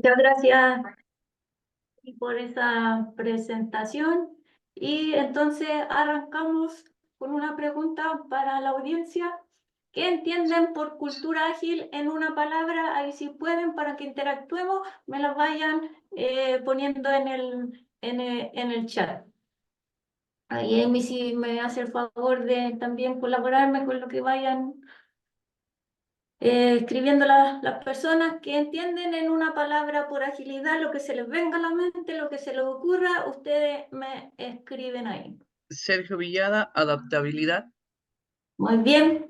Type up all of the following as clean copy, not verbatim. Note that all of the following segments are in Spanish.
Muchas gracias por esa presentación. Y entonces arrancamos con una pregunta para la audiencia. ¿Qué entienden por cultura ágil en una palabra? Ahí si pueden, para que interactuemos, me las vayan poniendo en el chat. Ahí Amy, si me hace el favor de también colaborarme con lo que vayan escribiendo las personas que entienden en una palabra por agilidad lo que se les venga a la mente, lo que se les ocurra, ustedes me escriben ahí. Sergio Villada, adaptabilidad. Muy bien.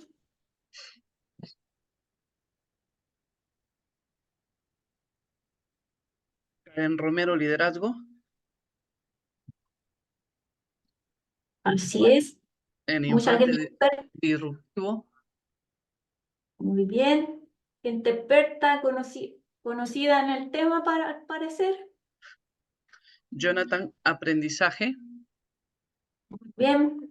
Karen Romero, liderazgo. Así es. En Mucha Infante, gente experta. disruptivo. Muy bien. Gente experta, conocida en el tema, al parecer. Jonathan, aprendizaje. Bien.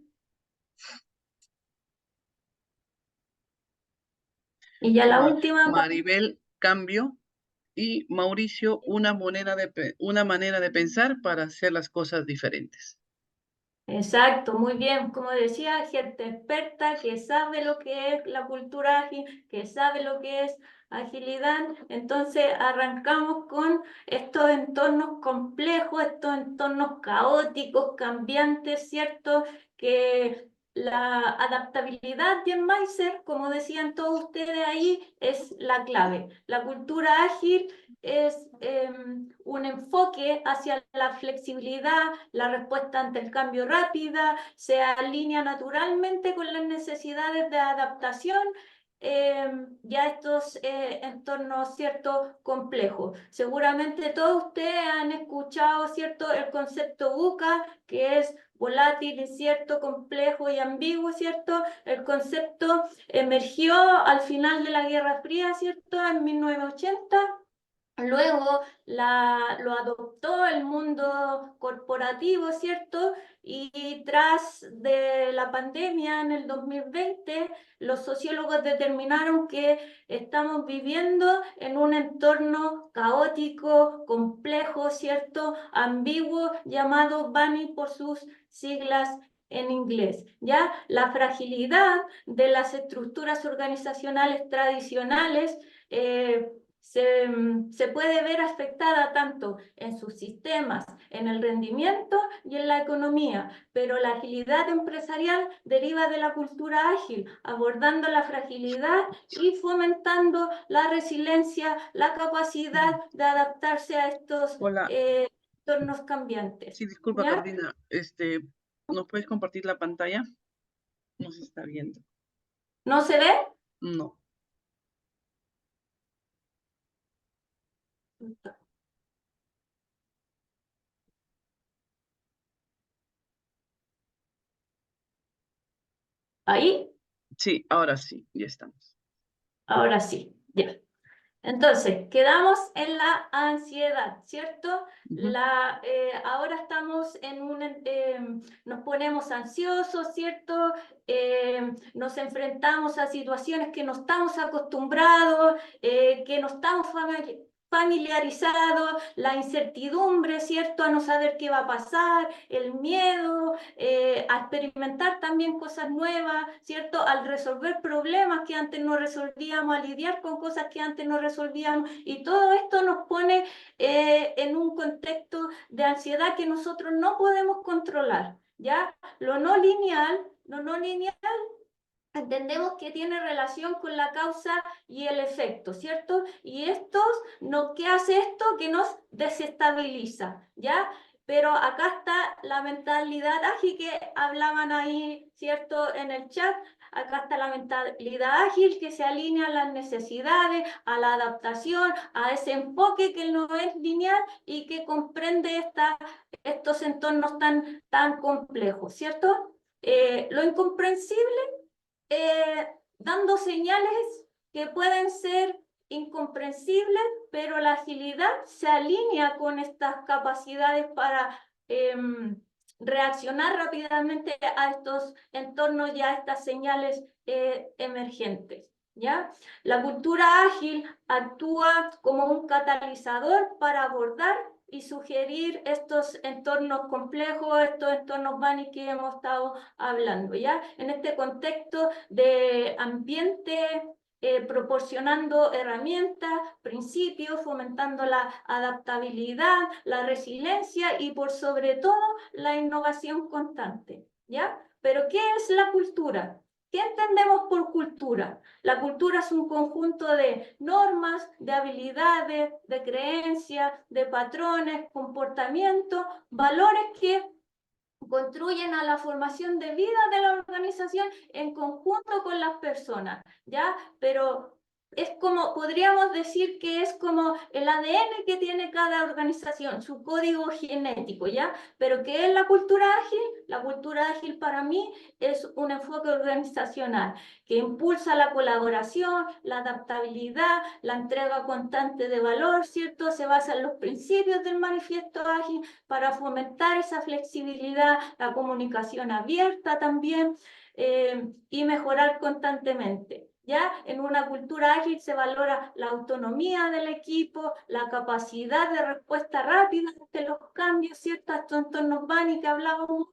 Y ya la última. Maribel, cambio. Y Mauricio, una manera de pensar para hacer las cosas diferentes. Exacto, muy bien. Como decía, gente experta que sabe lo que es la cultura ágil, que sabe lo que es agilidad. Entonces arrancamos con estos entornos complejos, estos entornos caóticos, cambiantes, ¿cierto? Que la adaptabilidad y el mindset, como decían todos ustedes ahí, es la clave. La cultura ágil es un enfoque hacia la flexibilidad, la respuesta ante el cambio rápida, se alinea naturalmente con las necesidades de adaptación ya estos entornos, ¿cierto?, complejos. Seguramente todos ustedes han escuchado, ¿cierto?, el concepto VUCA, que es volátil, incierto, complejo y ambiguo, ¿cierto? El concepto emergió al final de la Guerra Fría, ¿cierto?, en 1980. Luego lo adoptó el mundo corporativo, ¿cierto? Y tras de la pandemia en el 2020, los sociólogos determinaron que estamos viviendo en un entorno caótico, complejo, ¿cierto? Ambiguo, llamado BANI por sus siglas en inglés. ¿Ya? La fragilidad de las estructuras organizacionales tradicionales se puede ver afectada tanto en sus sistemas, en el rendimiento y en la economía, pero la agilidad empresarial deriva de la cultura ágil, abordando la fragilidad y fomentando la resiliencia, la capacidad de adaptarse a estos Hola, entornos cambiantes. sí, disculpa, ¿Ya? Carolina. ¿Nos puedes compartir la pantalla? No se está viendo. ¿No se ve? No. Ahí, Sí, ahora sí, ya estamos. ahora sí, ya. Entonces, quedamos en la ansiedad, ¿cierto? Ahora estamos nos ponemos ansiosos, ¿cierto? Nos enfrentamos a situaciones que no estamos acostumbrados, que no estamos familiarizados, la incertidumbre, ¿cierto? A no saber qué va a pasar, el miedo, a experimentar también cosas nuevas, ¿cierto? Al resolver problemas que antes no resolvíamos, a lidiar con cosas que antes no resolvíamos, y todo esto nos pone en un contexto de ansiedad que nosotros no podemos controlar, ¿ya? Lo no lineal entendemos que tiene relación con la causa y el efecto, ¿cierto? Y ¿qué hace esto? Que nos desestabiliza, ¿ya? Pero acá está la mentalidad ágil que hablaban ahí, ¿cierto? En el chat. Acá está la mentalidad ágil que se alinea a las necesidades, a la adaptación, a ese enfoque que no es lineal y que comprende estos entornos tan complejos, ¿cierto? Lo incomprensible dando señales que pueden ser incomprensibles, pero la agilidad se alinea con estas capacidades para reaccionar rápidamente a estos entornos y a estas señales emergentes. ¿ya? La cultura ágil actúa como un catalizador para abordar y sugerir estos entornos complejos, estos entornos Bunny que hemos estado hablando, ¿ya? En este contexto de ambiente, proporcionando herramientas, principios, fomentando la adaptabilidad, la resiliencia y por sobre todo la innovación constante, ¿ya? Pero ¿qué es la cultura? ¿Qué entendemos por cultura? La cultura es un conjunto de normas, de habilidades, de creencias, de patrones, comportamientos, valores que construyen a la formación de vida de la organización en conjunto con las personas, ¿ya? Pero es como, podríamos decir que es como el ADN que tiene cada organización, su código genético, ¿ya? Pero ¿qué es la cultura ágil? La cultura ágil para mí es un enfoque organizacional que impulsa la colaboración, la adaptabilidad, la entrega constante de valor, ¿cierto? Se basa en los principios del manifiesto ágil para fomentar esa flexibilidad, la comunicación abierta también y mejorar constantemente. ¿Ya? En una cultura ágil se valora la autonomía del equipo, la capacidad de respuesta rápida ante los cambios, ¿cierto? Estos entornos Bunny que hablábamos,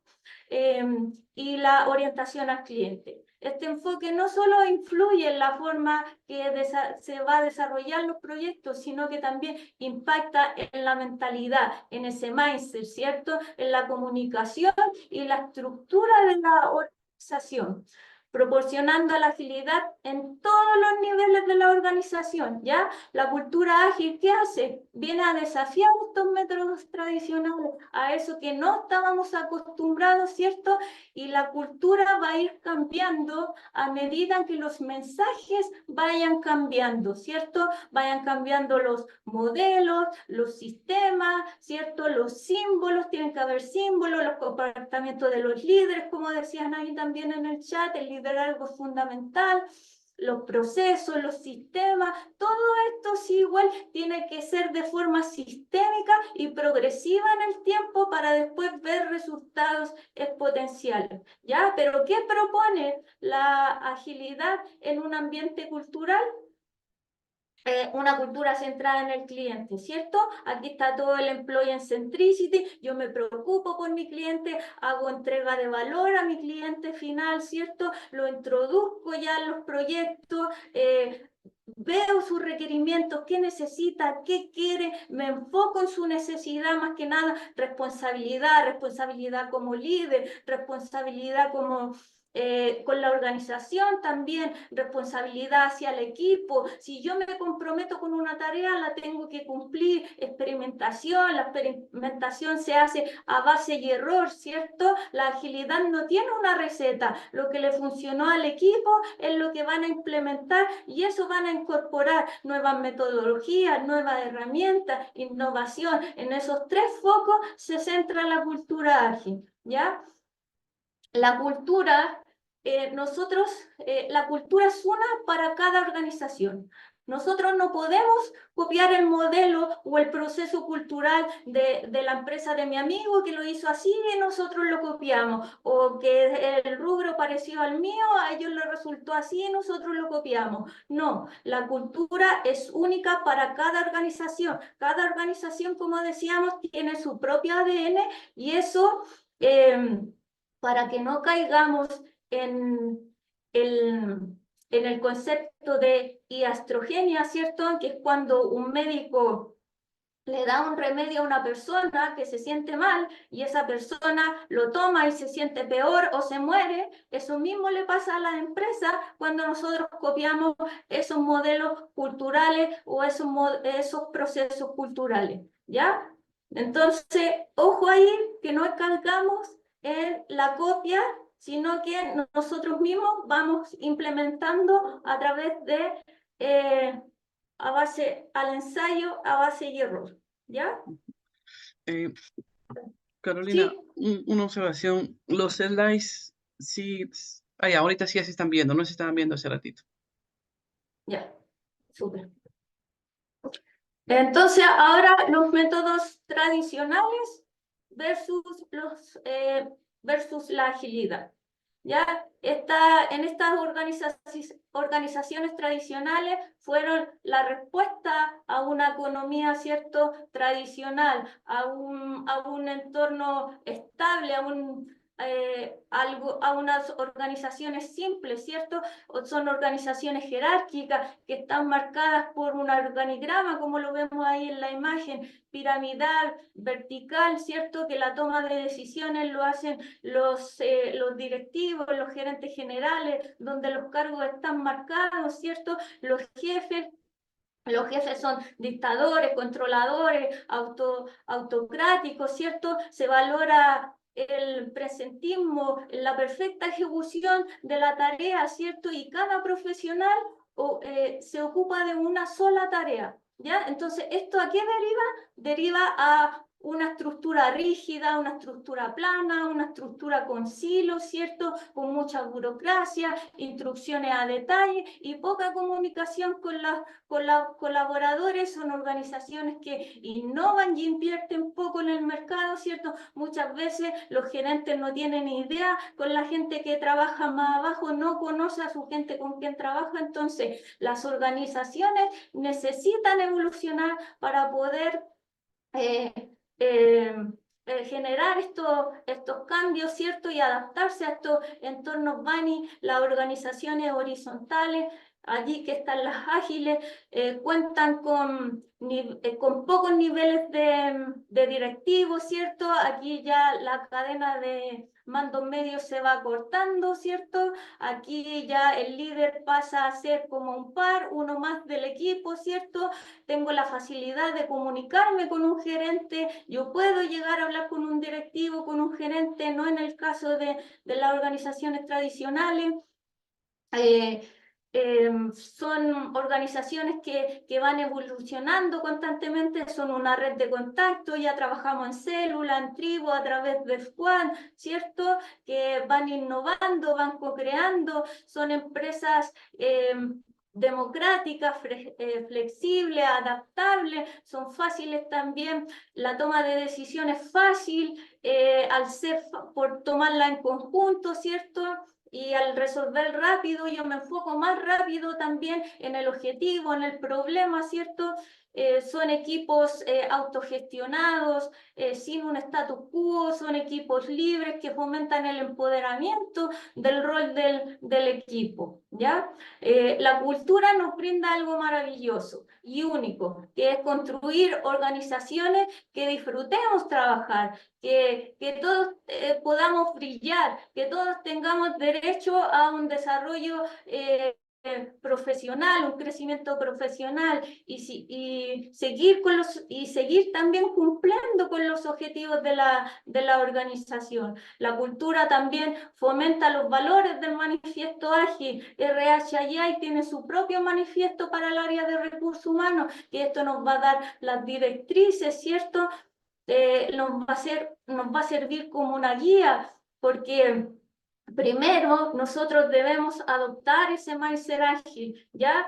y la orientación al cliente. Este enfoque no solo influye en la forma que se va a desarrollar los proyectos, sino que también impacta en la mentalidad, en ese mindset, ¿cierto? En la comunicación y la estructura de la organización, proporcionando la agilidad en todos los niveles de la organización, ¿ya? La cultura ágil, ¿qué hace? Viene a desafiar estos métodos tradicionales, a eso que no estábamos acostumbrados, ¿cierto? Y la cultura va a ir cambiando a medida que los mensajes vayan cambiando, ¿cierto? Vayan cambiando los modelos, los sistemas, ¿cierto? Los símbolos, tienen que haber símbolos, los comportamientos de los líderes, como decían ahí también en el chat, el liderazgo es fundamental, los procesos, los sistemas, todo esto sí igual tiene que ser de forma sistémica y progresiva en el tiempo para después ver resultados exponenciales, ¿ya? Pero ¿qué propone la agilidad en un ambiente cultural? Una cultura centrada en el cliente, ¿cierto? Aquí está todo el employee centricity, yo me preocupo por mi cliente, hago entrega de valor a mi cliente final, ¿cierto? Lo introduzco ya en los proyectos, veo sus requerimientos, qué necesita, qué quiere, me enfoco en su necesidad más que nada, responsabilidad como líder, responsabilidad como con la organización también, responsabilidad hacia el equipo. Si yo me comprometo con una tarea, la tengo que cumplir. Experimentación, la experimentación se hace a base y error, ¿cierto? La agilidad no tiene una receta. Lo que le funcionó al equipo es lo que van a implementar y eso van a incorporar nuevas metodologías, nuevas herramientas, innovación. En esos tres focos se centra la cultura ágil, ¿ya? La cultura, la cultura es una para cada organización. Nosotros no podemos copiar el modelo o el proceso cultural de la empresa de mi amigo que lo hizo así y nosotros lo copiamos. O que el rubro parecido al mío, a ellos les resultó así y nosotros lo copiamos. No, la cultura es única para cada organización. Cada organización, como decíamos, tiene su propio ADN y eso... para que no caigamos en el concepto de iatrogenia, ¿cierto? Que es cuando un médico le da un remedio a una persona que se siente mal y esa persona lo toma y se siente peor o se muere. Eso mismo le pasa a las empresas cuando nosotros copiamos esos modelos culturales o esos procesos culturales, ¿ya? Entonces, ojo ahí que no caigamos en la copia, sino que nosotros mismos vamos implementando a través de al ensayo, a base y error, ¿ya? Eh, Carolina, Sí, una observación. Los slides, sí, ahorita sí ya se están viendo, no se estaban viendo hace ratito. ya, súper. Entonces, ahora los métodos tradicionales versus, versus la agilidad. ¿ya? En estas organizaciones tradicionales fueron la respuesta a una economía, ¿cierto?, tradicional, a un entorno estable, a unas organizaciones simples, ¿cierto? Son organizaciones jerárquicas que están marcadas por un organigrama, como lo vemos ahí en la imagen, piramidal, vertical, ¿cierto? Que la toma de decisiones lo hacen los directivos, los gerentes generales, donde los cargos están marcados, ¿cierto? Los jefes son dictadores, controladores, autocráticos, ¿cierto? Se valora el presentismo, la perfecta ejecución de la tarea, ¿cierto? Y cada profesional se ocupa de una sola tarea, ¿ya? Entonces, ¿esto a qué deriva? Deriva a una estructura rígida, una estructura plana, una estructura con silos, ¿cierto? Con mucha burocracia, instrucciones a detalle y poca comunicación con los colaboradores. Son organizaciones que innovan y invierten poco en el mercado, ¿cierto? Muchas veces los gerentes no tienen idea con la gente que trabaja más abajo, no conoce a su gente con quien trabaja, entonces las organizaciones necesitan evolucionar para poder generar estos cambios, ¿cierto? Y adaptarse a estos entornos BANI, las organizaciones horizontales, allí que están las ágiles, cuentan con pocos niveles de directivos, ¿cierto? Aquí ya la cadena de mandos medios se va cortando, ¿cierto? Aquí ya el líder pasa a ser como un par, uno más del equipo, ¿cierto? Tengo la facilidad de comunicarme con un gerente, yo puedo llegar a hablar con un directivo, con un gerente, no en el caso de las organizaciones tradicionales. Son organizaciones que van evolucionando constantemente, son una red de contacto, ya trabajamos en célula, en tribu, a través de squad, ¿cierto? Que van innovando, van co-creando, son empresas democráticas, flexibles, adaptables, son fáciles también, la toma de decisiones es fácil, al ser por tomarla en conjunto, ¿cierto? Y al resolver rápido, yo me enfoco más rápido también en el objetivo, en el problema, ¿cierto? Son equipos autogestionados, sin un status quo, son equipos libres que fomentan el empoderamiento del rol del equipo, ¿ya? La cultura nos brinda algo maravilloso y único, que es construir organizaciones que disfrutemos trabajar, que todos podamos brillar, que todos tengamos derecho a un desarrollo profesional, un crecimiento profesional y seguir también cumpliendo con los objetivos de la organización. La cultura también fomenta los valores del manifiesto ágil. RHI tiene su propio manifiesto para el área de recursos humanos, que esto nos va a dar las directrices, ¿cierto? Nos va a servir como una guía, porque primero nosotros debemos adoptar ese mindset ágil, ¿ya?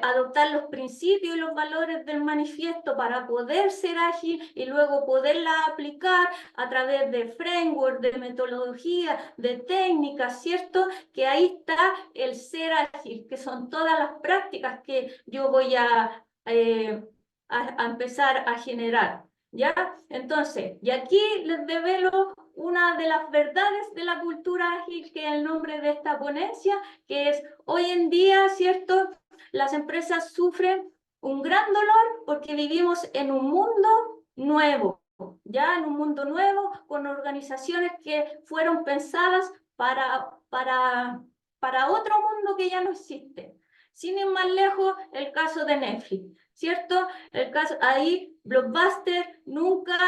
Adoptar los principios y los valores del manifiesto para poder ser ágil y luego poderla aplicar a través de framework, de metodología, de técnicas, ¿cierto? Que ahí está el ser ágil, que son todas las prácticas que yo voy a empezar a generar. ¿Ya? Entonces, y aquí les develo una de las verdades de la cultura ágil, que es el nombre de esta ponencia, que es hoy en día, ¿cierto? Las empresas sufren un gran dolor porque vivimos en un mundo nuevo, ya en un mundo nuevo, con organizaciones que fueron pensadas para otro mundo que ya no existe. Sin ir más lejos, el caso de Netflix, ¿cierto? El caso, ahí Blockbuster nunca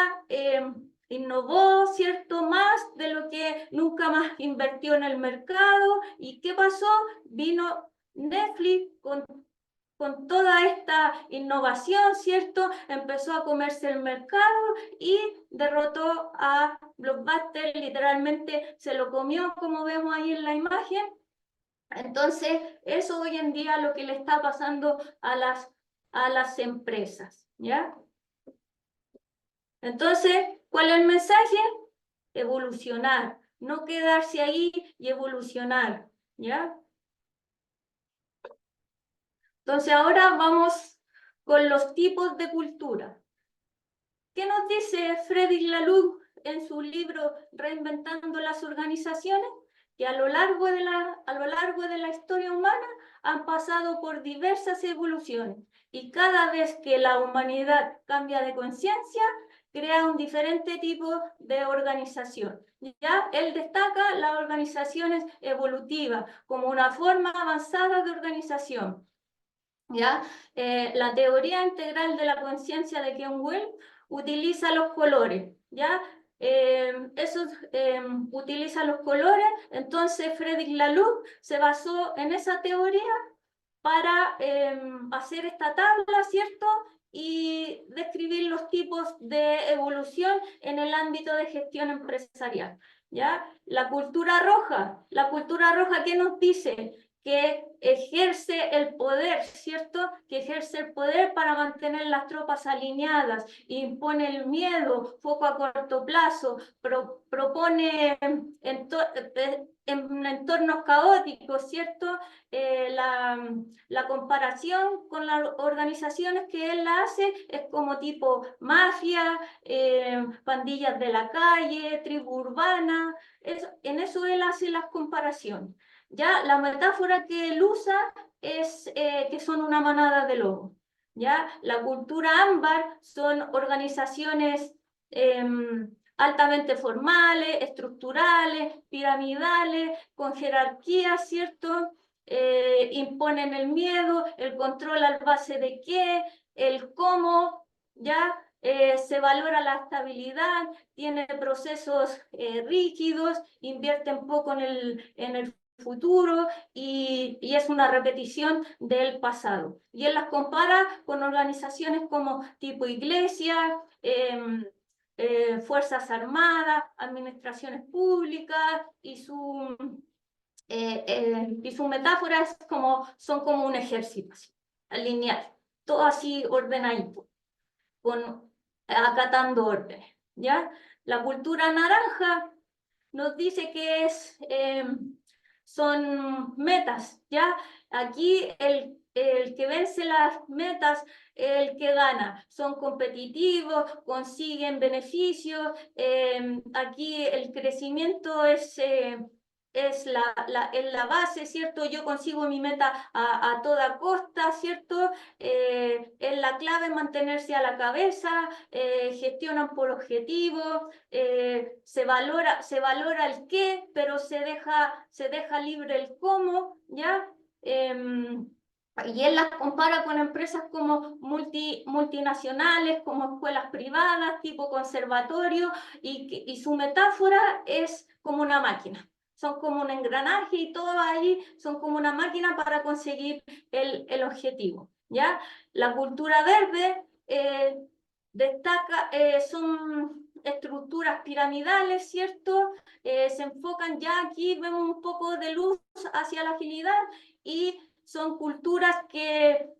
innovó, ¿cierto? Más de lo que nunca más invirtió en el mercado. ¿Y qué pasó? Vino Netflix con toda esta innovación, ¿cierto? Empezó a comerse el mercado y derrotó a Blockbuster, literalmente se lo comió, como vemos ahí en la imagen. Entonces, eso hoy en día es lo que le está pasando a las empresas, ¿ya? Entonces, ¿cuál es el mensaje? Evolucionar, no quedarse ahí y evolucionar, ¿ya? Entonces ahora vamos con los tipos de cultura. ¿Qué nos dice Frédéric Laloux en su libro Reinventando las organizaciones? Que a lo largo de la historia humana han pasado por diversas evoluciones y cada vez que la humanidad cambia de conciencia, crea un diferente tipo de organización. ¿Ya? Él destaca las organizaciones evolutivas como una forma avanzada de organización. ¿Ya? La teoría integral de la conciencia de Ken Wilde utiliza los colores, ¿ya? Utiliza los colores, entonces Frédéric Laloux se basó en esa teoría para hacer esta tabla, ¿cierto? Y describir los tipos de evolución en el ámbito de gestión empresarial, ¿ya? La cultura roja, ¿qué nos dice? Que ejerce el poder, ¿cierto? Que ejerce el poder para mantener las tropas alineadas, impone el miedo, foco a corto plazo, propone en entornos caóticos, ¿cierto? La comparación con las organizaciones que él hace es como tipo mafia, pandillas de la calle, tribu urbana, en eso él hace las comparaciones. Ya la metáfora que él usa es que son una manada de lobos. ¿Ya? La cultura ámbar son organizaciones altamente formales, estructurales, piramidales, con jerarquías, ¿cierto? Imponen el miedo, el control al base de qué, el cómo, ¿ya? Se valora la estabilidad, tiene procesos rígidos, invierten poco en el futuro y es una repetición del pasado. Y él las compara con organizaciones como tipo iglesia, Fuerzas Armadas, administraciones públicas y su metáfora es son como un ejército, así, lineal, todo así ordenadito, acatando órdenes, ¿ya? La cultura naranja nos dice que son metas, ¿ya? Aquí el que vence las metas, el que gana, son competitivos, consiguen beneficios, aquí el crecimiento es la base, ¿cierto? Yo consigo mi meta a toda costa, ¿cierto? Es la clave mantenerse a la cabeza, gestionan por objetivos, se valora el qué, pero se deja libre el cómo, ¿ya? Y él las compara con empresas como multinacionales, como escuelas privadas, tipo conservatorio, y su metáfora es como una máquina. Son como un engranaje y todo ahí son como una máquina para conseguir el objetivo, ¿ya? La cultura verde son estructuras piramidales, ¿cierto? Se enfocan ya aquí, vemos un poco de luz hacia la agilidad y son culturas que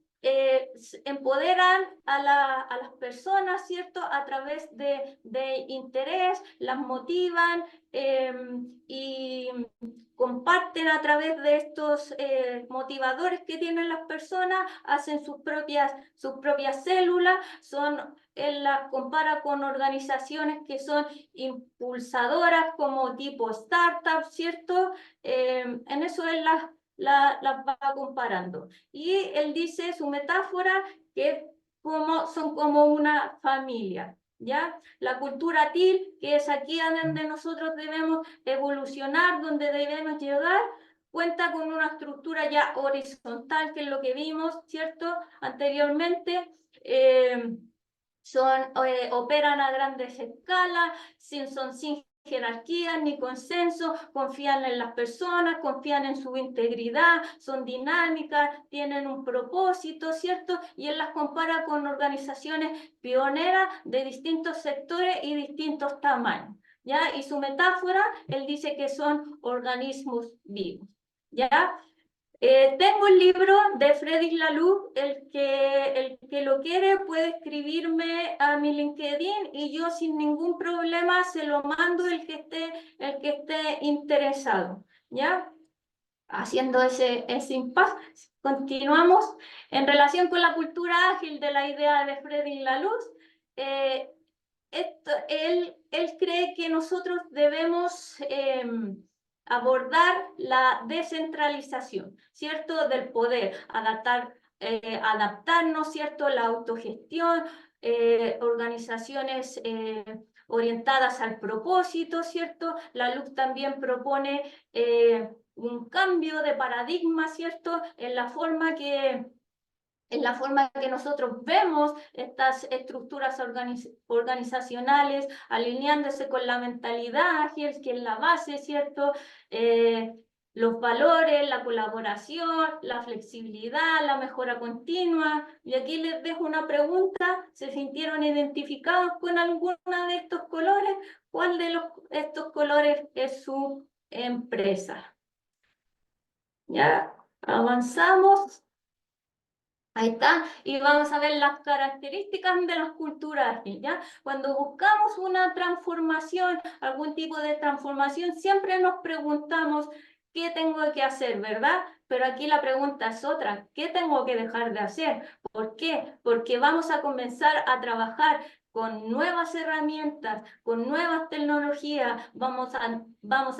empoderan a las personas, ¿cierto? A través de interés, las motivan y comparten a través de estos motivadores que tienen las personas, hacen sus propias células, él las compara con organizaciones que son impulsadoras como tipo startup, ¿cierto? En eso él las va comparando. Y él dice su metáfora que son como una familia, ¿ya? La cultura TIL, que es aquí a donde nosotros debemos evolucionar, donde debemos llegar, cuenta con una estructura ya horizontal, que es lo que vimos, ¿cierto? Anteriormente. Operan a grandes escalas, son sin jerarquía ni consenso, confían en las personas, confían en su integridad, son dinámicas, tienen un propósito, ¿cierto? Y él las compara con organizaciones pioneras de distintos sectores y distintos tamaños, ¿ya? Y su metáfora, él dice que son organismos vivos, ¿ya? Tengo el libro de Frédéric Laloux, el que lo quiere puede escribirme a mi LinkedIn y yo sin ningún problema se lo mando el que esté interesado, ¿ya? Haciendo ese impasse. Continuamos en relación con la cultura ágil de la idea de Frédéric Laloux. Eh, él cree que nosotros debemos abordar la descentralización, ¿cierto? Del poder, adaptarnos, ¿cierto? La autogestión, organizaciones orientadas al propósito, ¿cierto? La luz también propone un cambio de paradigma, ¿cierto? En la forma que nosotros vemos estas estructuras organizacionales, alineándose con la mentalidad ágil, que es la base, ¿cierto? Los valores, la colaboración, la flexibilidad, la mejora continua. Y aquí les dejo una pregunta: ¿se sintieron identificados con alguna de estos colores? ¿Cuál de estos colores es su empresa? Ya avanzamos. Ahí está, y vamos a ver las características de las culturas ágiles, ¿ya? Cuando buscamos una transformación, algún tipo de transformación, siempre nos preguntamos qué tengo que hacer, ¿verdad? Pero aquí la pregunta es otra: ¿qué tengo que dejar de hacer? ¿Por qué? Porque vamos a comenzar a trabajar con nuevas herramientas, con nuevas tecnologías, vamos a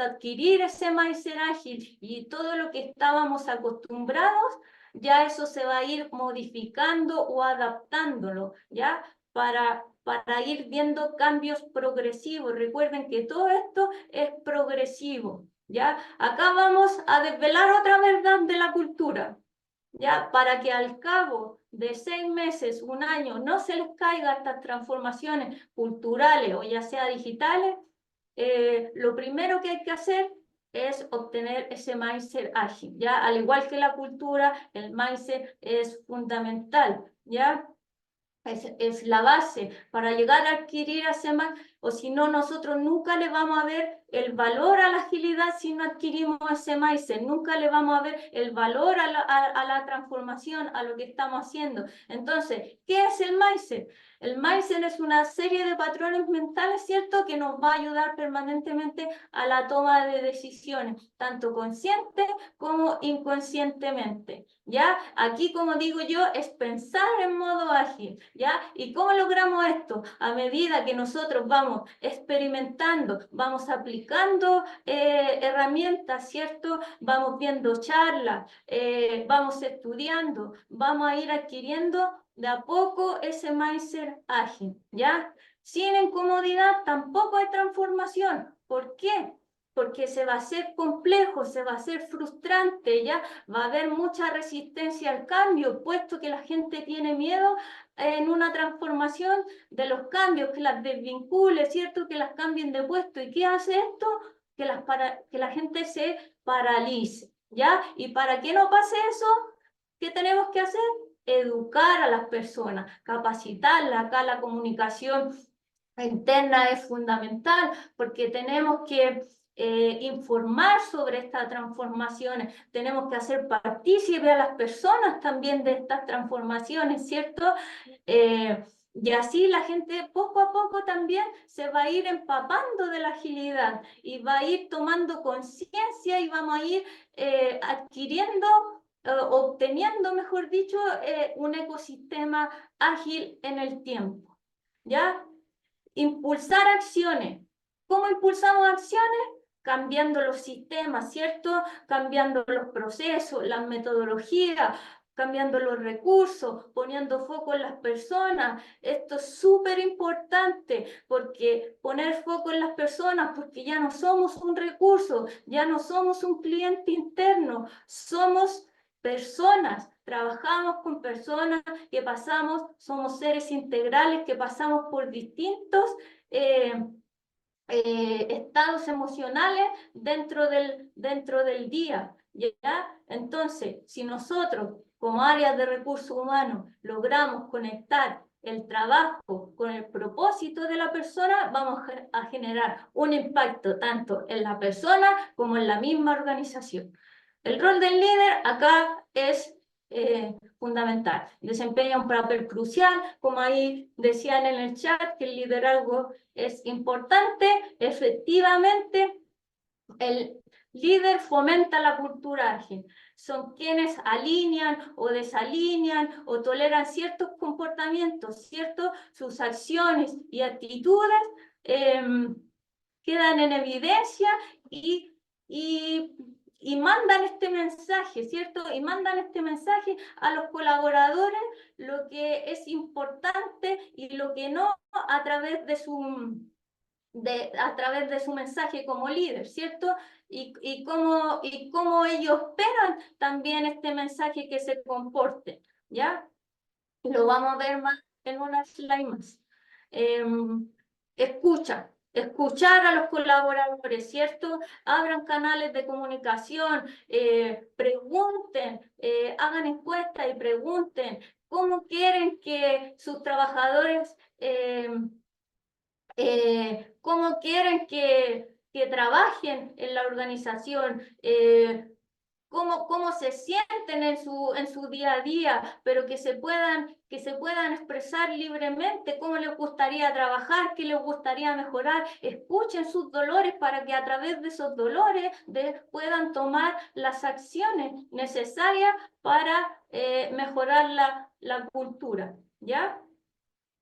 adquirir ese mindset ágil y todo lo que estábamos acostumbrados ya eso se va a ir modificando o adaptándolo, ¿ya? Para ir viendo cambios progresivos. Recuerden que todo esto es progresivo, ¿ya? Acá vamos a desvelar otra verdad de la cultura, ¿ya? Para que al cabo de 6 meses, un año, no se les caiga estas transformaciones culturales o ya sea digitales, lo primero que hay que hacer es obtener ese mindset ágil, ¿ya? Al igual que la cultura, el mindset es fundamental, ¿ya? Es la base para llegar a adquirir ese mindset, o si no, nosotros nunca le vamos a ver el valor a la agilidad si no adquirimos ese mindset, nunca le vamos a ver el valor a la transformación, a lo que estamos haciendo. Entonces, ¿qué es el mindset? El mindset es una serie de patrones mentales, ¿cierto?, que nos va a ayudar permanentemente a la toma de decisiones, tanto consciente como inconscientemente, ¿ya? Aquí, como digo yo, es pensar en modo ágil, ¿ya? ¿Y cómo logramos esto? A medida que nosotros vamos experimentando, vamos aplicando herramientas, ¿cierto? Vamos viendo charlas, vamos estudiando, vamos a ir adquiriendo de a poco ese mindset ágil, ¿ya? Sin incomodidad tampoco hay transformación. ¿Por qué? Porque se va a hacer complejo, se va a hacer frustrante, ¿ya? Va a haber mucha resistencia al cambio, puesto que la gente tiene miedo en una transformación de los cambios, que las desvincule, ¿cierto? Que las cambien de puesto. ¿Y qué hace esto? Que la gente se paralice, ¿ya? Y para que no pase eso, ¿qué tenemos que hacer? Educar a las personas, capacitarlas. Acá la comunicación interna es fundamental porque tenemos que informar sobre estas transformaciones, tenemos que hacer partícipe a las personas también de estas transformaciones, ¿cierto? Y así la gente poco a poco también se va a ir empapando de la agilidad y va a ir tomando conciencia y vamos a ir adquiriendo, obteniendo, mejor dicho, un ecosistema ágil en el tiempo, ¿ya? Impulsar acciones. ¿Cómo impulsamos acciones? Cambiando los sistemas, ¿cierto? Cambiando los procesos, las metodologías, cambiando los recursos, poniendo foco en las personas. Esto es súper importante porque poner foco en las personas, porque ya no somos un recurso, ya no somos un cliente interno, somos personas, trabajamos con personas que somos seres integrales que pasamos por distintos estados emocionales dentro del día, ¿ya? Entonces, si nosotros como áreas de recursos humanos logramos conectar el trabajo con el propósito de la persona, vamos a generar un impacto tanto en la persona como en la misma organización. El rol del líder acá es fundamental. Desempeña un papel crucial, como ahí decían en el chat, que el liderazgo es importante. Efectivamente, el líder fomenta la cultura ágil. Son quienes alinean o desalinean o toleran ciertos comportamientos, ¿cierto? Sus acciones y actitudes quedan en evidencia y mandan este mensaje, ¿cierto? Y mandan este mensaje a los colaboradores, lo que es importante y lo que no, a través de su mensaje como líder, ¿cierto? Y cómo ellos esperan también este mensaje que se comporte, ¿ya? Lo vamos a ver más en una slide más. Escuchar a los colaboradores, ¿cierto? Abran canales de comunicación, pregunten, hagan encuestas y pregunten cómo quieren que sus trabajadores, cómo quieren que trabajen en la organización, cómo se sienten en su día a día, pero que se puedan expresar libremente cómo les gustaría trabajar, qué les gustaría mejorar. Escuchen sus dolores para que a través de esos dolores puedan tomar las acciones necesarias para mejorar la cultura, ¿ya?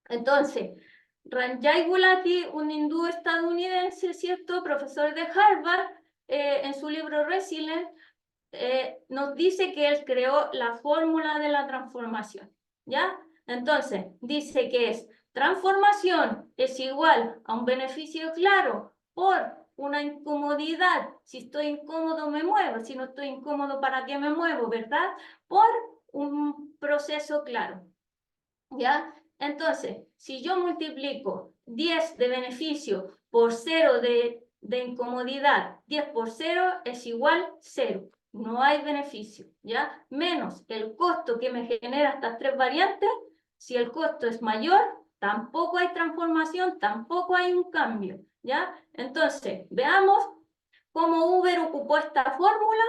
Entonces, Ranjay Gulati, un hindú estadounidense, ¿cierto?, profesor de Harvard, en su libro Resilient, nos dice que él creó la fórmula de la transformación, ¿ya? Entonces, dice que transformación es igual a un beneficio claro por una incomodidad. Si estoy incómodo, me muevo. Si no estoy incómodo, ¿para qué me muevo, verdad? Por un proceso claro, ¿ya? Entonces, si yo multiplico 10 de beneficio por 0 de incomodidad, 10 por 0 es igual 0. No hay beneficio, ¿ya? Menos el costo que me genera estas tres variantes. Si el costo es mayor, tampoco hay transformación, tampoco hay un cambio, ¿ya? Entonces, veamos cómo Uber ocupó esta fórmula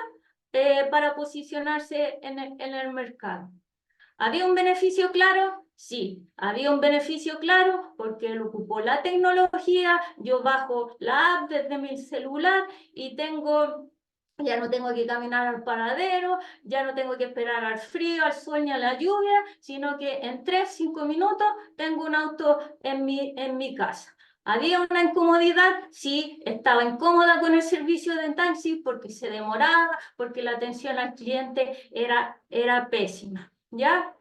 para posicionarse en el mercado. ¿Había un beneficio claro? Sí, había un beneficio claro porque él ocupó la tecnología, yo bajo la app desde mi celular y ya no tengo que caminar al paradero, ya no tengo que esperar al frío, al sol ni a la lluvia, sino que en 3, 5 minutos tengo un auto en mi casa. ¿Había una incomodidad? Sí, estaba incómoda con el servicio de taxi porque se demoraba, porque la atención al cliente era pésima. ¿Ya?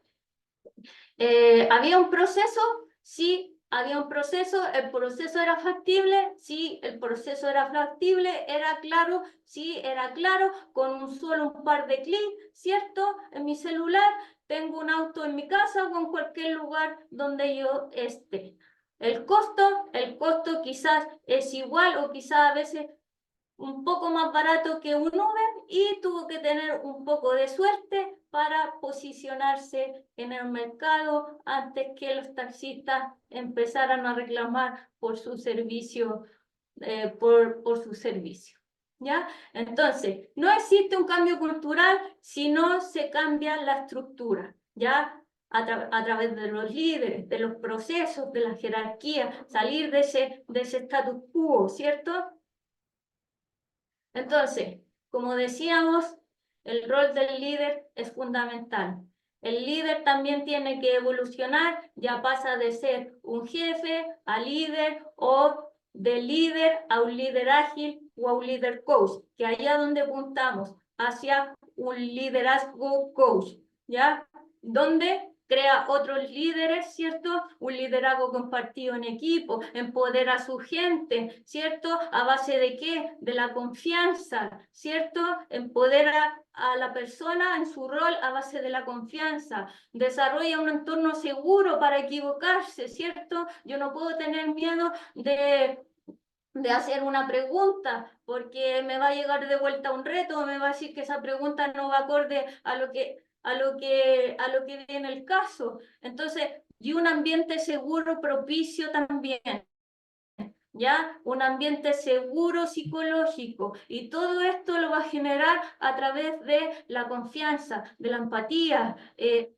¿Había un proceso? Sí, había un proceso. ¿El proceso era factible? Sí, el proceso era factible. ¿Era claro? Sí, era claro. Con un par de clics, ¿cierto? En mi celular tengo un auto en mi casa o en cualquier lugar donde yo esté. El costo quizás es igual o quizás a veces un poco más barato que un Uber y tuvo que tener un poco de suerte para posicionarse en el mercado antes que los taxistas empezaran a reclamar por su servicio, por su servicio. ¿Ya? Entonces, no existe un cambio cultural si no se cambia la estructura, ¿ya? A través de los líderes, de los procesos, de la jerarquía, salir de ese status quo, ¿cierto? Entonces, como decíamos, el rol del líder es fundamental. El líder también tiene que evolucionar, ya pasa de ser un jefe a líder o de líder a un líder ágil o a un líder coach, que allá donde apuntamos, hacia un liderazgo coach, ¿ya? Donde crea otros líderes, ¿cierto? Un liderazgo compartido en equipo, empodera a su gente, ¿cierto? ¿A base de qué? De la confianza, ¿cierto? Empodera a la persona en su rol a base de la confianza, desarrolla un entorno seguro para equivocarse, ¿cierto? Yo no puedo tener miedo de hacer una pregunta, porque me va a llegar de vuelta un reto, me va a decir que esa pregunta no va acorde a lo que viene el caso. Entonces, y un ambiente seguro, propicio también, ¿ya? Un ambiente seguro psicológico. Y todo esto lo va a generar a través de la confianza, de la empatía,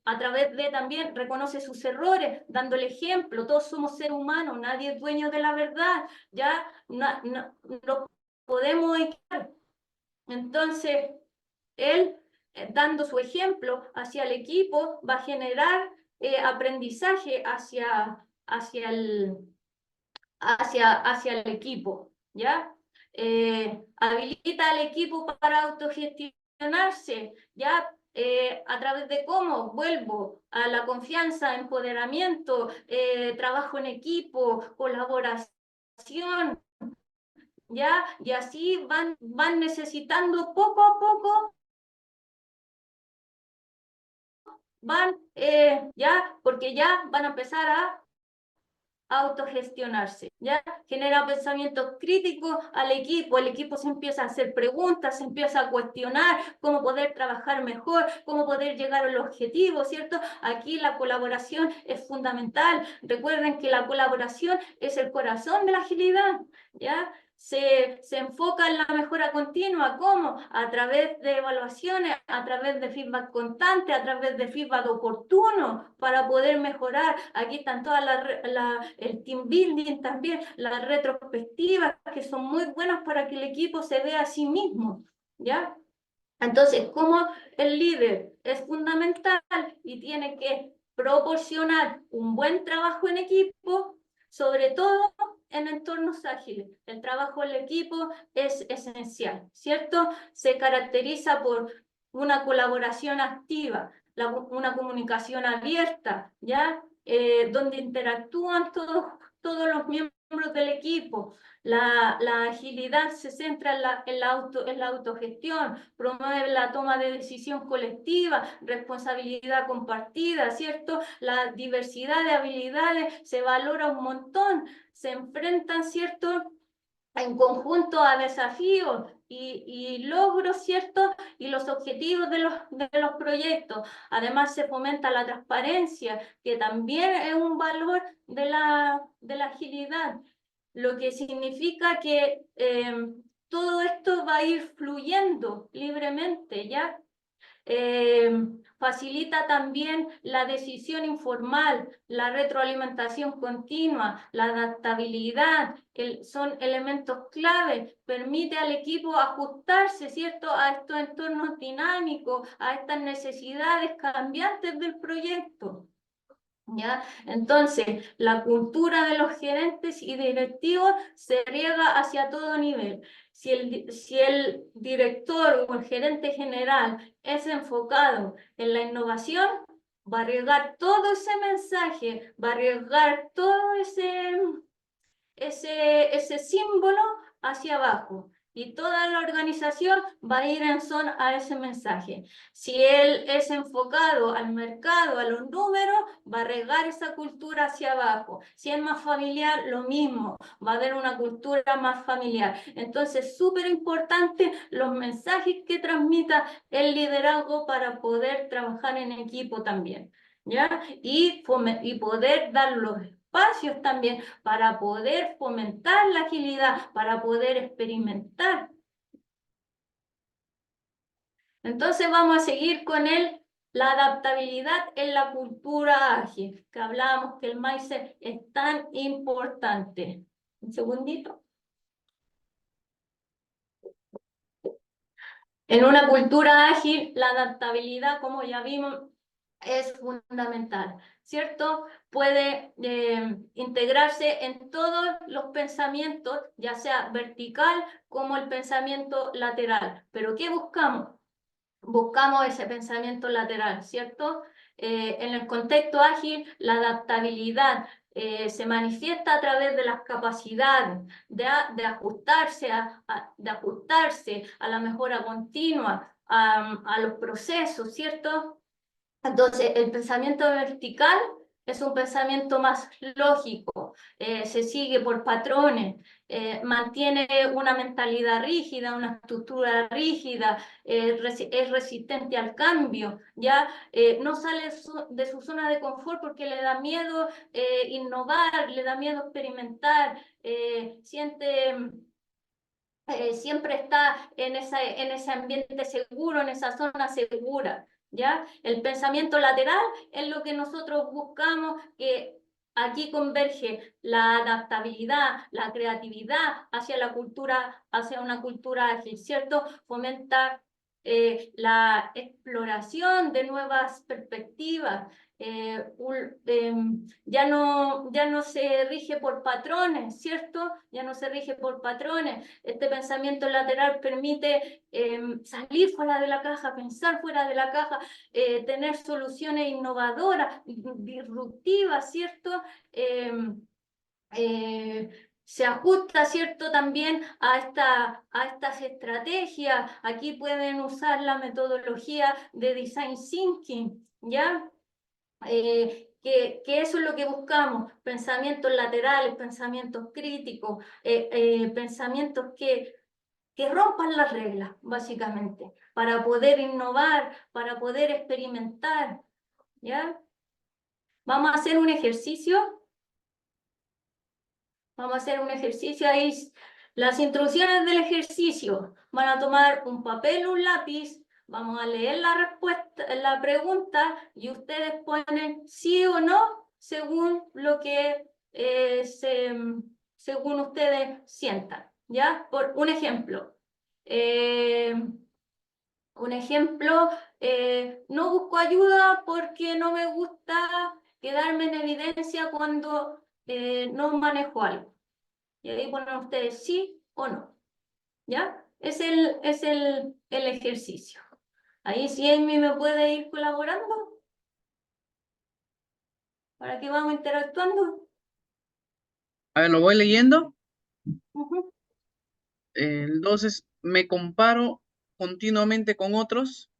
a través de también reconoce sus errores, dando el ejemplo. Todos somos seres humanos, nadie es dueño de la verdad, ¿ya? No podemos equivocar. Entonces, él, dando su ejemplo hacia el equipo, va a generar aprendizaje hacia el equipo, ¿ya? Habilita al equipo para autogestionarse, ¿ya? A través de cómo vuelvo a la confianza, empoderamiento, trabajo en equipo, colaboración, ¿ya? Y así van necesitando poco a poco, ya, porque ya van a empezar a autogestionarse, ¿ya? Genera pensamientos críticos al equipo, el equipo se empieza a hacer preguntas, se empieza a cuestionar cómo poder trabajar mejor, cómo poder llegar al objetivo, ¿cierto? Aquí la colaboración es fundamental. Recuerden que la colaboración es el corazón de la agilidad, ¿ya? Se enfoca en la mejora continua, ¿cómo? A través de evaluaciones, a través de feedback constante, a través de feedback oportuno para poder mejorar. Aquí están todas el team building también, las retrospectivas que son muy buenas para que el equipo se vea a sí mismo, ¿ya? Entonces, como el líder es fundamental y tiene que proporcionar un buen trabajo en equipo, sobre todo en entornos ágiles. El trabajo en equipo es esencial, ¿cierto? Se caracteriza por una colaboración activa, una comunicación abierta, ¿ya? Donde interactúan todos los miembros del equipo. La agilidad se centra en la autogestión, promueve la toma de decisión colectiva, responsabilidad compartida, ¿cierto? La diversidad de habilidades se valora un montón, se enfrentan, ¿cierto?, en conjunto a desafíos y logros, ¿cierto? Y los objetivos de los proyectos. Además, se fomenta la transparencia, que también es un valor de la agilidad, lo que significa que todo esto va a ir fluyendo libremente, ¿ya? Facilita también la decisión informal, la retroalimentación continua, la adaptabilidad, son elementos clave, permite al equipo ajustarse, ¿cierto?, a estos entornos dinámicos, a estas necesidades cambiantes del proyecto. ¿Ya? Entonces, la cultura de los gerentes y directivos se riega hacia todo nivel. Si el director o el gerente general es enfocado en la innovación, va a regar todo ese mensaje, va a regar todo ese símbolo hacia abajo. Y toda la organización va a ir en son a ese mensaje. Si él es enfocado al mercado, a los números, va a regar esa cultura hacia abajo. Si es más familiar, lo mismo, va a haber una cultura más familiar. Entonces, súper importante los mensajes que transmita el liderazgo para poder trabajar en equipo también, ¿ya? Y poder dar los espacios también para poder fomentar la agilidad, para poder experimentar. Entonces vamos a seguir con la adaptabilidad en la cultura ágil, que hablábamos que el mindset es tan importante. Un segundito. En una cultura ágil, la adaptabilidad, como ya vimos, es fundamental, ¿cierto? Puede integrarse en todos los pensamientos, ya sea vertical como el pensamiento lateral. ¿Pero qué buscamos? Buscamos ese pensamiento lateral, ¿cierto? En el contexto ágil, la adaptabilidad se manifiesta a través de las capacidades de ajustarse a la mejora continua, a los procesos, ¿cierto? Entonces, el pensamiento vertical es un pensamiento más lógico, se sigue por patrones, mantiene una mentalidad rígida, una estructura rígida, es resistente al cambio, ¿ya? No sale de su zona de confort porque le da miedo innovar, le da miedo experimentar, siempre está en ese ambiente seguro, en esa zona segura, ¿ya? El pensamiento lateral es lo que nosotros buscamos, que aquí converge la adaptabilidad, la creatividad hacia la cultura, hacia una cultura ágil, ¿cierto? Fomenta la exploración de nuevas perspectivas, ya no se rige por patrones, ¿cierto? Ya no se rige por patrones. Este pensamiento lateral permite salir fuera de la caja, pensar fuera de la caja, tener soluciones innovadoras, disruptivas, ¿cierto? Se ajusta, ¿cierto? También a estas estrategias. Aquí pueden usar la metodología de Design Thinking, ¿ya? Que eso es lo que buscamos, pensamientos laterales, pensamientos críticos, pensamientos que rompan las reglas, básicamente, para poder innovar, para poder experimentar, ¿ya? Vamos a hacer un ejercicio, vamos a hacer un ejercicio ahí. Las instrucciones del ejercicio: van a tomar un papel, un lápiz, vamos a leer la respuesta, la pregunta, y ustedes ponen sí o no según lo que según ustedes sientan, ¿ya? Por un ejemplo. Eh, un ejemplo, no busco ayuda porque no me gusta quedarme en evidencia cuando no manejo algo. Y ahí ponen ustedes sí o no, ¿ya? Es el ejercicio. Ahí sí Amy me puede ir colaborando para que vamos interactuando. A ver, lo voy leyendo. Ujú. Entonces, me comparo continuamente con otros.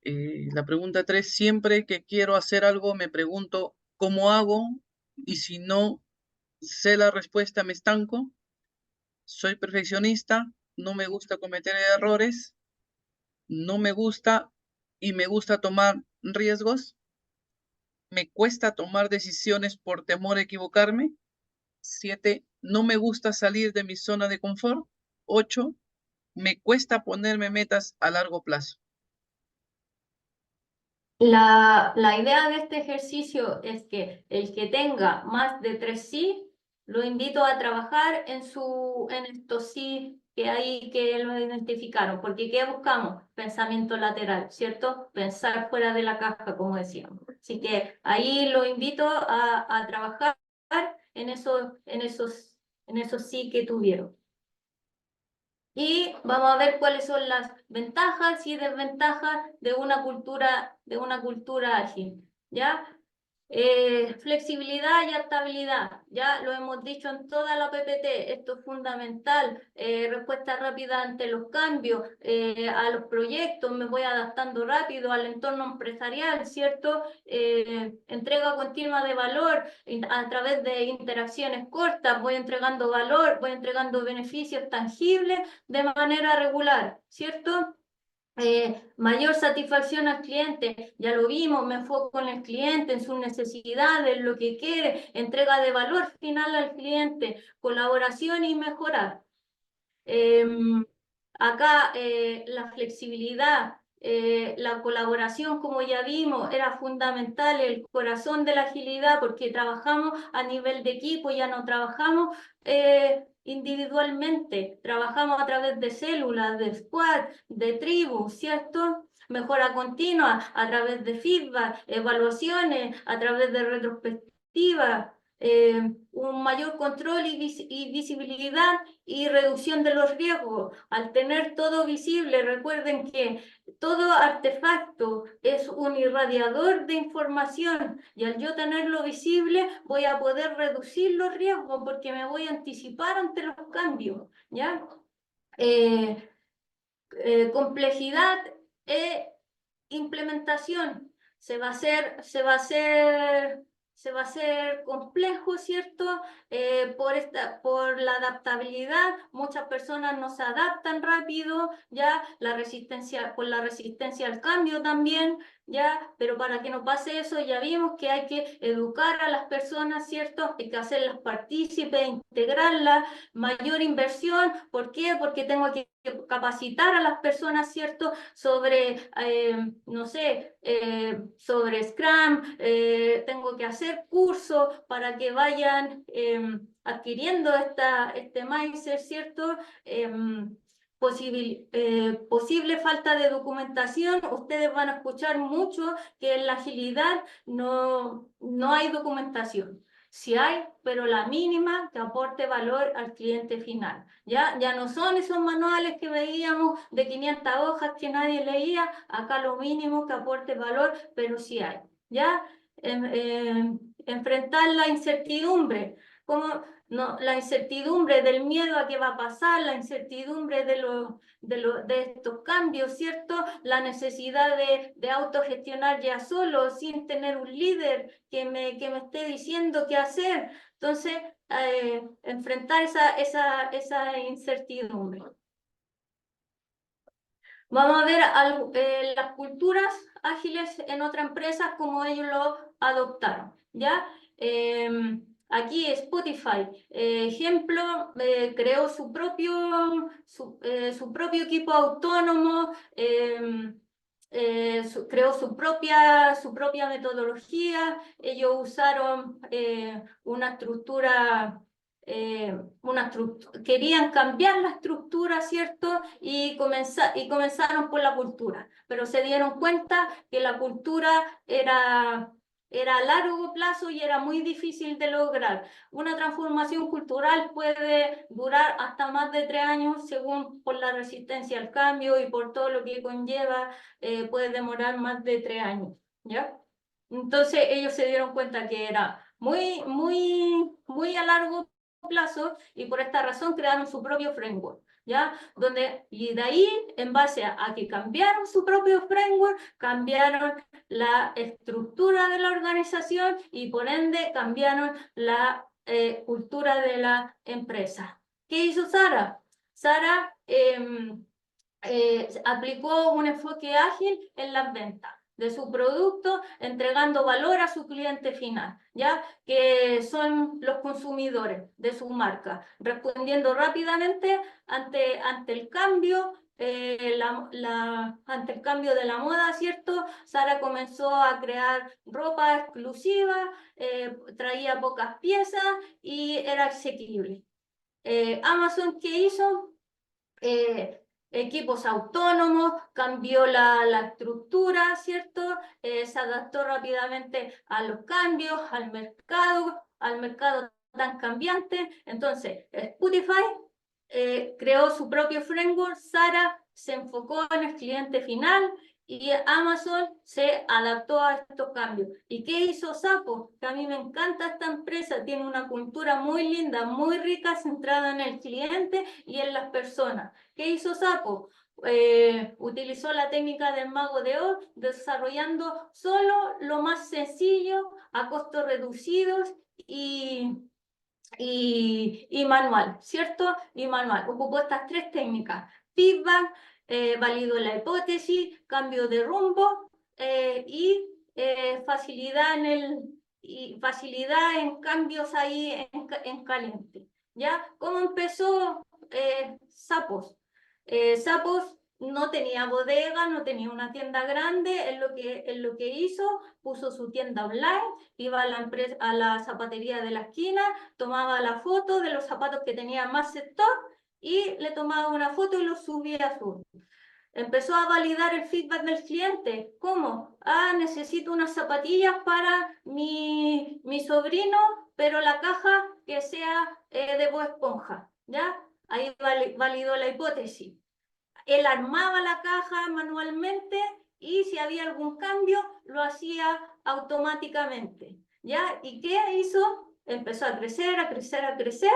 La pregunta 3: siempre que quiero hacer algo, me pregunto cómo hago, y si no sé la respuesta, me estanco. Soy perfeccionista, no me gusta cometer errores, no me gusta y me gusta tomar riesgos. Me cuesta tomar decisiones por temor a equivocarme. 7: no me gusta salir de mi zona de confort. 8: me cuesta ponerme metas a largo plazo. La idea de este ejercicio es que el que tenga más de 3 sí, lo invito a trabajar en estos sí que hay que lo identificaron, porque ¿qué buscamos? Pensamiento lateral, ¿cierto? Pensar fuera de la caja, como decíamos. Así que ahí lo invito a trabajar en esos sí que tuvieron. Y vamos a ver cuáles son las ventajas y desventajas de una cultura ágil, ¿ya? Flexibilidad y adaptabilidad, ya lo hemos dicho en toda la PPT, esto es fundamental. Respuesta rápida ante los cambios, a los proyectos, me voy adaptando rápido al entorno empresarial, ¿cierto? Entrega continua de valor a través de interacciones cortas, voy entregando valor, voy entregando beneficios tangibles de manera regular, ¿cierto? Mayor satisfacción al cliente, ya lo vimos, me enfoco en el cliente, en sus necesidades, en lo que quiere, entrega de valor final al cliente, colaboración y mejorar. Acá la flexibilidad, la colaboración, como ya vimos, era fundamental, el corazón de la agilidad, porque trabajamos a nivel de equipo, ya no trabajamos individualmente, trabajamos a través de células, de squad, de tribus, ¿cierto? Mejora continua a través de feedback, evaluaciones, a través de retrospectiva, un mayor control y visibilidad y reducción de los riesgos. Al tener todo visible, recuerden que todo artefacto es un irradiador de información, y al yo tenerlo visible voy a poder reducir los riesgos porque me voy a anticipar ante los cambios, ¿ya? Complejidad e implementación. se va a hacer complejo, ¿cierto? Por la adaptabilidad, muchas personas no se adaptan rápido, ya por la resistencia al cambio también, ya, pero para que no pase eso ya vimos que hay que educar a las personas, ¿cierto? Hay que hacerlas partícipes, integrarlas, mayor inversión, ¿por qué? Porque tengo que capacitar a las personas, ¿cierto? Sobre, no sé, sobre Scrum, tengo que hacer cursos para que vayan adquiriendo este mindset, ¿cierto? Posible falta de documentación, ustedes van a escuchar mucho que en la agilidad no hay documentación. Sí hay, pero la mínima que aporte valor al cliente final. Ya no son esos manuales que veíamos de 500 hojas que nadie leía, acá lo mínimo que aporte valor, pero sí hay. ¿Ya? Enfrentar la incertidumbre. ¿Cómo? No, la incertidumbre del miedo a qué va a pasar, la incertidumbre de estos cambios, ¿cierto? La necesidad de autogestionar ya solo, sin tener un líder que me esté diciendo qué hacer. Entonces, enfrentar esa incertidumbre. Vamos a ver las culturas ágiles en otras empresas, como ellos lo adoptaron, ¿ya? Aquí Spotify, ejemplo, creó su propio equipo autónomo, creó su propia metodología, ellos usaron una estructura querían cambiar la estructura, ¿cierto? Y comenzaron por la cultura, pero se dieron cuenta que la cultura era a largo plazo y era muy difícil de lograr. Una transformación cultural puede durar hasta más de 3 años, según por la resistencia al cambio y por todo lo que conlleva, puede demorar más de 3 años, ¿ya? Entonces ellos se dieron cuenta que era muy a largo plazo y por esta razón crearon su propio framework, ¿ya? Y de ahí, en base a que cambiaron su propio framework, cambiaron la estructura de la organización y por ende cambiaron la cultura de la empresa. ¿Qué hizo Sara? Sara aplicó un enfoque ágil en las ventas de su producto, entregando valor a su cliente final, ¿ya? Que son los consumidores de su marca, respondiendo rápidamente ante el cambio. Ante el cambio de la moda, ¿cierto? Sara comenzó a crear ropa exclusiva, traía pocas piezas y era asequible. Amazon, ¿qué hizo? Equipos autónomos, cambió la estructura, ¿cierto? Se adaptó rápidamente a los cambios, al mercado tan cambiante. Entonces, Spotify creó su propio framework, Sara se enfocó en el cliente final y Amazon se adaptó a estos cambios. ¿Y qué hizo Sapo? Que a mí me encanta esta empresa, tiene una cultura muy linda, muy rica, centrada en el cliente y en las personas. ¿Qué hizo Sapo? Utilizó la técnica del mago de Oz, desarrollando solo lo más sencillo, a costos reducidos y manual, ¿cierto? Y manual. Ocupó estas 3 técnicas: feedback, validó la hipótesis, cambio de rumbo y facilidad en cambios ahí en caliente. ¿Ya? ¿Cómo empezó Sapos? Sapos no tenía bodega, no tenía una tienda grande, en lo que hizo, puso su tienda online, iba a la zapatería de la esquina, tomaba la foto de los zapatos que tenía más sector y le tomaba una foto y lo subía a su. Empezó a validar el feedback del cliente. ¿Cómo? Necesito unas zapatillas para mi sobrino, pero la caja que sea de Bob Esponja, ¿ya? Ahí validó la hipótesis. Él armaba la caja manualmente y si había algún cambio, lo hacía automáticamente, ¿ya? ¿Y qué hizo? Empezó a crecer, a crecer, a crecer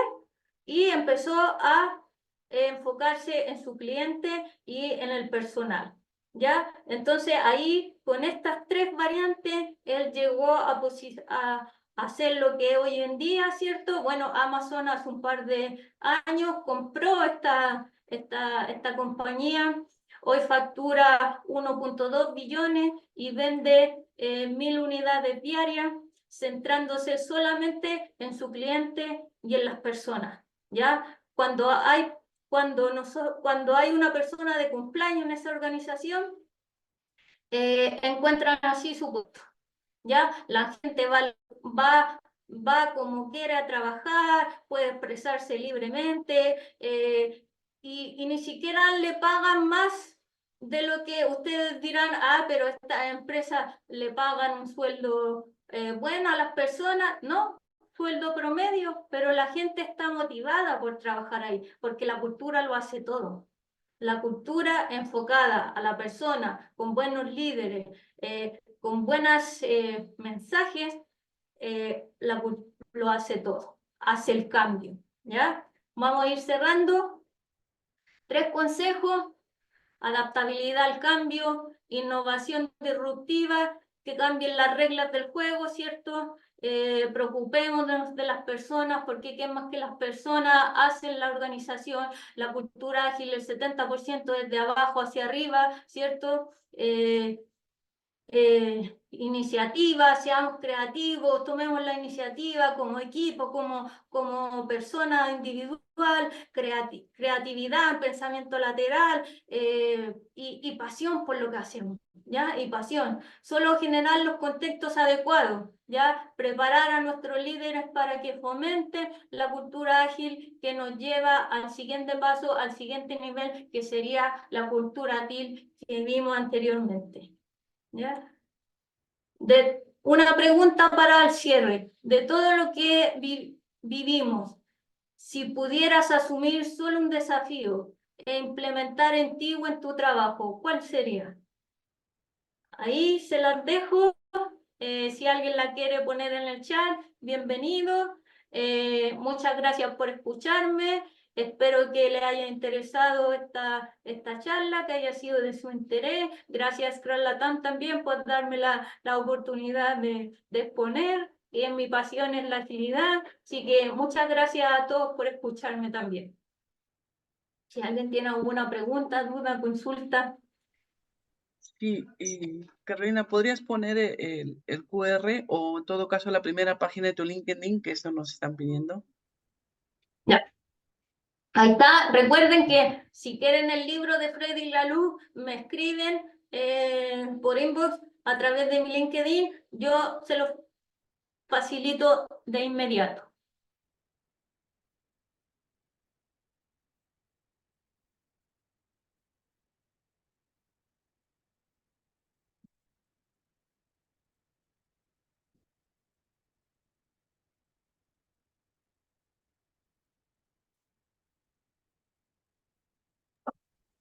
y empezó a enfocarse en su cliente y en el personal. ¿ya? Entonces ahí, con estas tres variantes, él llegó a hacer lo que hoy en día, ¿cierto? Bueno, Amazon hace un par de años compró esta compañía, hoy factura 1.2 billones y vende 1.000 unidades diarias, centrándose solamente en su cliente y en las personas, ¿ya? Cuando hay una persona de cumpleaños en esa organización, encuentran así su puesto, ¿ya? La gente va como quiere a trabajar, puede expresarse libremente y ni siquiera le pagan más de lo que ustedes dirán, pero esta empresa le pagan un sueldo bueno a las personas, ¿no? Sueldo promedio, pero la gente está motivada por trabajar ahí, porque la cultura lo hace todo. La cultura enfocada a la persona, con buenos líderes, con buenos mensajes, lo hace todo, hace el cambio, ¿ya? Vamos a ir cerrando. 3 consejos: adaptabilidad al cambio, innovación disruptiva, que cambien las reglas del juego, ¿cierto? Preocupémonos de las personas, porque qué más que las personas hacen la organización. La cultura ágil, el 70% es de abajo hacia arriba, ¿cierto? Iniciativa, seamos creativos, tomemos la iniciativa como equipo, como persona individual, creatividad, pensamiento lateral y pasión por lo que hacemos, ¿ya? Y pasión. Solo generar los contextos adecuados, ¿ya? Preparar a nuestros líderes para que fomenten la cultura ágil que nos lleva al siguiente paso, al siguiente nivel, que sería la cultura ágil que vimos anteriormente. ¿Ya? Una pregunta para el cierre. De todo lo que vivimos, si pudieras asumir solo un desafío e implementar en ti o en tu trabajo, ¿cuál sería? Ahí se las dejo. Si alguien la quiere poner en el chat, bienvenido. Muchas gracias por escucharme. Espero que le haya interesado esta charla, que haya sido de su interés. Gracias, Latam, también por darme la oportunidad de exponer. Y en mi pasión es la agilidad. Así que muchas gracias a todos por escucharme también. Si alguien tiene alguna pregunta, duda, consulta. Sí, Carolina, ¿podrías poner el QR o en todo caso la primera página de tu LinkedIn, que eso nos están pidiendo? Ya. Ahí está. Recuerden que si quieren el libro de Freddy Laloux, me escriben por inbox a través de mi LinkedIn. Yo se lo facilito de inmediato.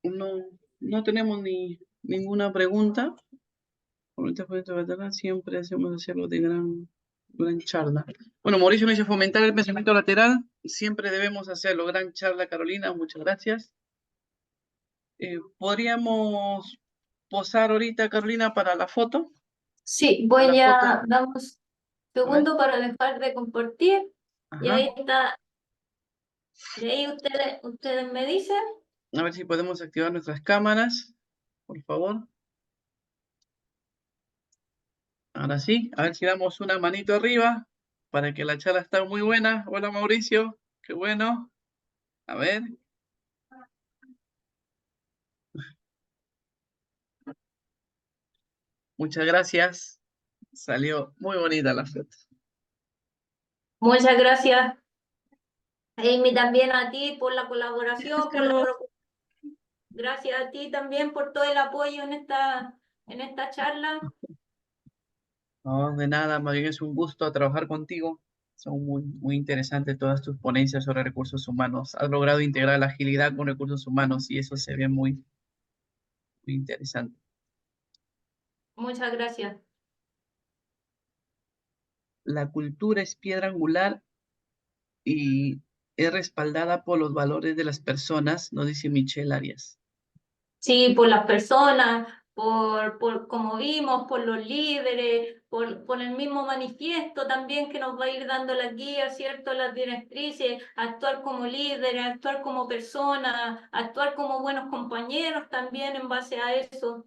No, no tenemos ninguna pregunta. Ahorita por esta batalla siempre hacemos hacerlo de gran charla. Bueno, Mauricio me dice fomentar el pensamiento lateral. Siempre debemos hacerlo. Gran charla, Carolina. Muchas gracias. ¿Podríamos posar ahorita, Carolina, para la foto? Sí, Para la voy foto. a dar un A ver. segundo para dejar de compartir. Y Ajá. ahí está. Y ahí ustedes me dicen. A ver si podemos activar nuestras cámaras, por favor. Ahora sí, a ver si damos una manito arriba para que la charla está muy buena. Hola, Mauricio. Qué bueno. A ver. Muchas gracias. Salió muy bonita la foto. Muchas gracias, Amy, también a ti por la colaboración, gracias a ti también por todo el apoyo en esta charla. No, de nada, más bien es un gusto trabajar contigo. Son muy interesantes todas tus ponencias sobre recursos humanos. Has logrado integrar la agilidad con recursos humanos y eso se ve muy interesante. Muchas gracias. La cultura es piedra angular y es respaldada por los valores de las personas, nos dice Michelle Arias. Sí, por las personas, por como vimos, por los líderes, por el mismo manifiesto también que nos va a ir dando la guía, ¿cierto? Las directrices, actuar como líderes, actuar como personas, actuar como buenos compañeros también en base a eso.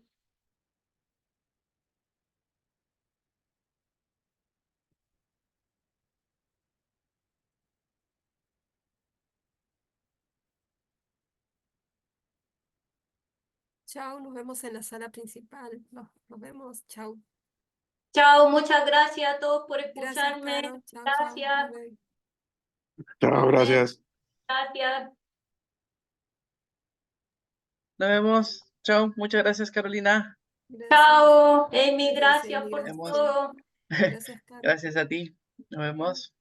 Chao, nos vemos en la sala principal. Nos vemos, chao. Chao, muchas gracias a todos por Gracias, escucharme. Caro. Chao, chao. Gracias, Bye, bye. Chao, gracias. gracias. Nos vemos. Chao. Muchas gracias, Carolina. Gracias. Chao, Amy, Gracias, gracias Amy, por Nos vemos. todo. Gracias, Caro. Gracias a ti. Nos vemos.